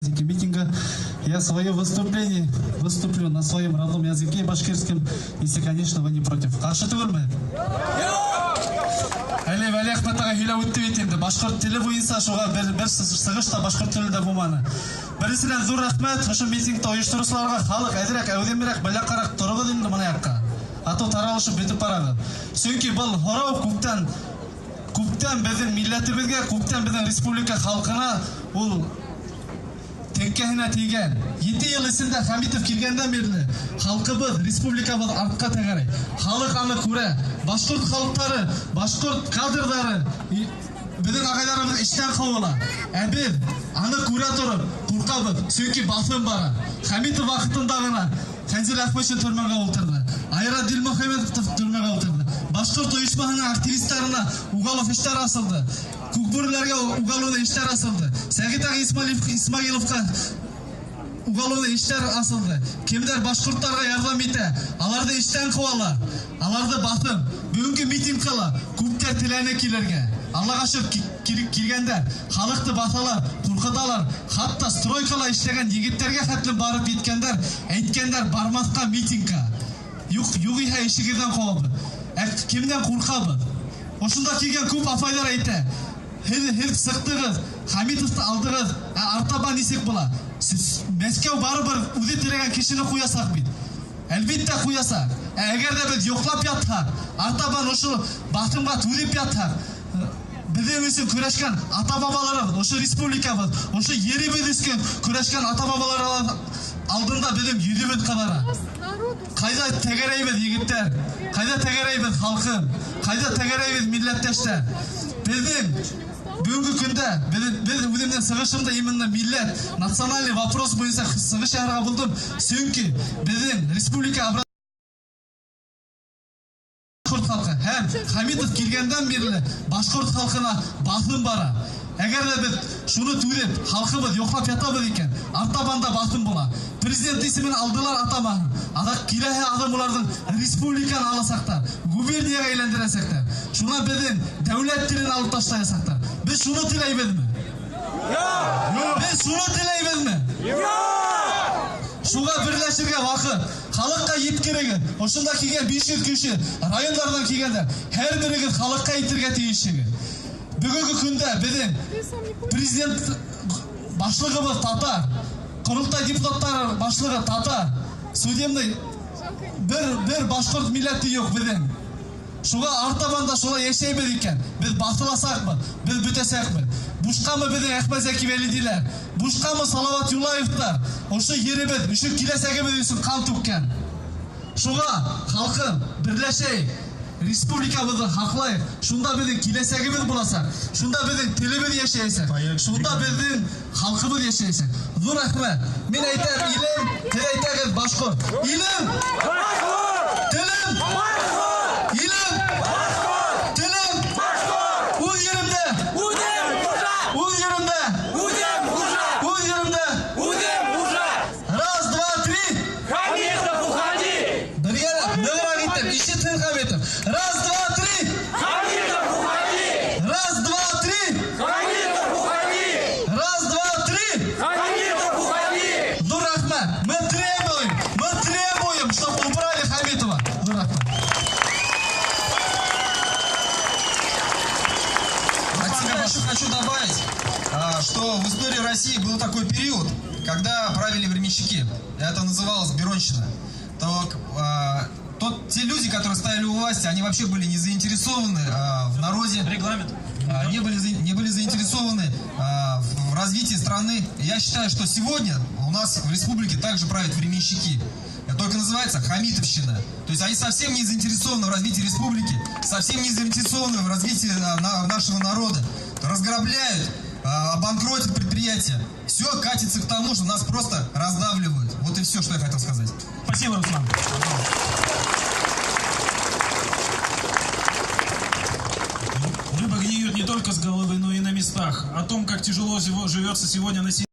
митинга. Я свое выступление выступлю на своем родном языке башкирском, если, конечно, вы не против. Каршы түгелме? Әле Вәли Ахматовға һөйләп үтте бит инде. Башкорт теле буенча шуга бер сыгыш та башкорт телендә булманы. Беренчедән зур рәхмәт ошо митингта оештыручыларга. Халык әзрәк, әүдемрәк, белә карак торыгыз инде моны якка. Аты таралышып бетеп барады. Чөнки бу хорау күптән безнең милләтебезгә, күптән безнең республика халкына ул теккәһенә тигән. 7 ел эчендә Хәмитов килгәндән бирле халкыбыз, республикабыз артка тәгәрәй. Халык аны күрә. Башкорт халыклары, башкорт кадрдары безнең агайларыбыз эштән куыла. Ә без аны күрә торып куркабыз, чөнки басым бара. Хәмитов вакытында гына Хәнзил Әхмәтшин төрмәгә утырды. Айрат Дилмөхәммәтов төрмәгә утырды. Башкорт оешмасының активистларына уголов эштәр асылды. Күкбүрләргә уголовный эштәр асылды. Сәгыйтә Исмагиловка уголовный эштәр асылды. Кемдер башкортларга ярдәм итә, аларды эштән куалар. Аларды басып, бүгенге митинг кыла, күпкә теләне килергә. Аллага шөкер килгәндә халыкты басалар, куркыталар. Хатта стройкала эшләгән егетләргә хәтле барып иткәндәр, әйткәндәр бармаска митингка. Юк иһә ишегездән куабыз. Кемдән куркабыз? Ошында килгән күп афайлар әйтә. Һез сыктыгыз, Хәмитовты алдыгыз, артабан нисек була? Мәскәү барыбер үзе теләгән кешене куясак бит. Әлбәттә куясак. Әгәр дә без йоклап ятсак, артабан ошо басымга түзеп ятсак, безнең өчен көрәшкән ата-бабаларыбыз, ошо республикабыз, ошо еребез өчен көрәшкән ата-бабалар алдында безнең йөзебез кадара. Кайда тәгәрәйбез егетләр? Кайда тәгәрәйбез халкым? Кайда тәгәрәйбез милләттәшләр? Безнең бүгенге көндә без үземнең сыгышымда именно милләт, национальный вопрос буенча сыгыш ярга булдым. Чөнки безнең республика башкорт халкы һәм Хәмитов килгәндән бирле башкорт халкына басым бара. Әгәр дә без шуны түзеп, халкыбыз йоклап ятабыз икән, артабанда басым була. Президент исемен алдылар атамаһын. Адак киләһе адам уларның республиканы аласактар, губернияга әйләндерәсәктәр. Шуна безнең дәүләт телен алып ташлаясактар. Без шуны теләйбезме? Без шуны теләйбезме? Шуга берләшергә вакыт. Халыкка еткерегез. Ошында килгән 500 кеше, районнардан килгәннәр. Һәр берегез халыкка әйтергә тиешсегез. Бүгенге көндә безнең президент башлыгыбыз татар, Курултай депутаттары башлыгы татар, судебный бер башкорт милләте юк безнең. Шуга артабанда шулай яшәйбез икән. Без басыласакбыз, без бүтәсәкбез. Бушкамы безнең Әхмәт Зәки Вәлидиләр, бушкамы Салават Юлаевтар, ошо еребез, өчен киләсәгебез өчен кан түккән. Шуга халкым берләшәйек. Республикабызды хаклайык. Шунда безнең киләсәгебез буласак, шунда безнең телебез яшәйсәк, шунда безнең халкыбыз яшәйсәк. Зур рәхмәт. Мин әйтәм, илем, сез әйтәгез башкорт. Илем, башкорт. Телем, башкорт. Илем, башкорт. Телем, башкорт. Үз yerimдә, үзем хуҗа. Үз yerimдә, үзем хуҗа. Үз yerimдә, үзем хуҗа. Раз, два, три. Хәмитов уходи. Бергә нәгърә итеп, ишетен Хәмитов. Раз, два, три. Хәмитов уходи. Раз, два, три. Хәмитов уходи. Раз, два, три. Хәмитов уходи. Зур рәхмәт. Мы требуем, чтобы убрали Хәмитова. Зур рәхмәт. Я еще хочу добавить, что в истории России был такой период, когда правили временщики. Это называлось Беронщина. Те люди, которые стояли у власти, они вообще были не заинтересованы в народе. Регламент. Не были заинтересованы в развитии страны. Я считаю, что сегодня у нас в республике также правят временщики. Это только называется хамитовщина. То есть они совсем не заинтересованы в развитии республики, совсем не заинтересованы в развитии нашего народа. Разграбляют, обанкротят предприятия. Все катится к тому, что нас просто раздавливают. Вот и все, что я хотел сказать. Спасибо, Руслан. Рыба гниет не только с головы, но и на местах. О том, как тяжело живется сегодня на